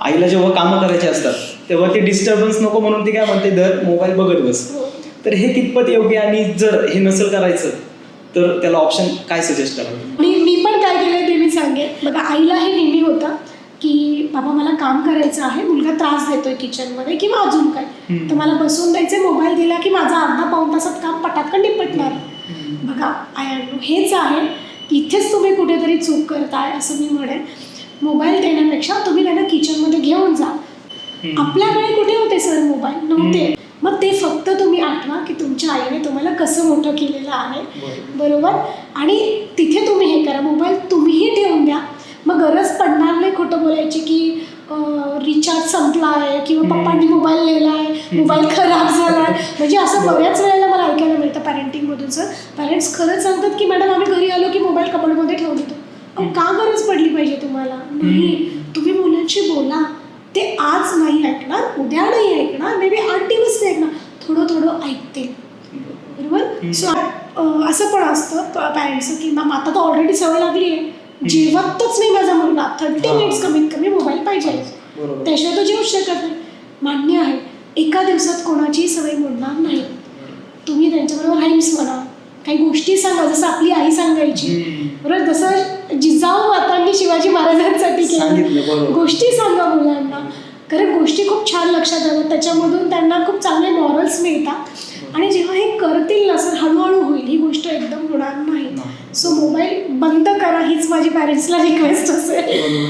आईला जेव्हा कामं करायची असतात तेव्हा ती डिस्टर्बन्स नको म्हणून ती काय म्हणते, दर मोबाईल बघत बस. तर हे कितपत योग्य, आणि जर हे नसेल करायचं तर त्याला ऑप्शन काय सजेस्ट करावं? मी पण काय केलं ते मी सांगेन. बघा, आईला हे नेहमी होतं की बाबा मला काम करायचं आहे, मुलगा त्रास देतोय किचनमध्ये किंवा अजून काय, तर मला बसून द्यायचे, मोबाईल दिला की माझा अर्धा पाऊण तासात काम पटापट निपटणार. बघा हेच आहे, इथेच तुम्ही कुठेतरी चूक करताय असं मी म्हणेन. मोबाईल देण्यापेक्षा तुम्ही त्यांना किचनमध्ये घेऊन जा. आपल्याकडे कुठे होते सर मोबाईल? नव्हते. मग ते फक्त तुम्ही आठवा की तुमच्या आईने तुम्हाला कसं मोठं केलेलं आहे, बरोबर, आणि तिथे तुम्ही हे करा. मोबाईल तुम्हीही ठेवून द्या. मग गरज पडणार नाही खोटं बोलायची की रिचार्ज संपला आहे किंवा पप्पांनी मोबाईल नेला आहे, मोबाईल खराब झाला आहे. म्हणजे असं बऱ्याच वेळेला मला ऐकायला मिळतं पॅरेंटिंगमधून. सर, पॅरेंट्स खरंच सांगतात की मॅडम आम्ही घरी आलो की मोबाईल कपाटमध्ये ठेवून देतो. का गरज पडली पाहिजे तुम्हाला? नाही, तुम्ही मुलांशी बोला. ते आज नाही ऐकणार, उद्या नाही ऐकणार, मे बी 8 दिवस नाही ऐकणार, थोडं थोडं ऐकतील, बरोबर. सो असं पण असतं पॅरेंट्सचं की मग आता तर ऑलरेडी सवय लागली आहे, जेवतच नाही माझा मुलगा, 30 मिनिट्स कमीत कमी मोबाईल पाहिजे, त्याशिवाय तो जेवूच शकत नाही. मान्य आहे, एका दिवसात कोणाची सवय मोडणार नाही. तुम्ही त्यांच्याबरोबर राईम्स म्हणा, काही गोष्टी सांगा, जसं आपली आई सांगायची, बरोबर, जसं जिजाऊ मातांनी शिवाजी महाराजांसाठी केलं, गोष्टी सांगा मुलांना. कारण गोष्टी खूप छान लक्षात येतात, त्याच्यामधून त्यांना खूप चांगले मॉरल्स मिळतात. आणि जेव्हा हे करतील ना सर, हळूहळू होईल, ही गोष्ट एकदम होणार नाही. सो मोबाईल बंद करा, हीच माझी पॅरेंट्सला रिक्वेस्ट असेल.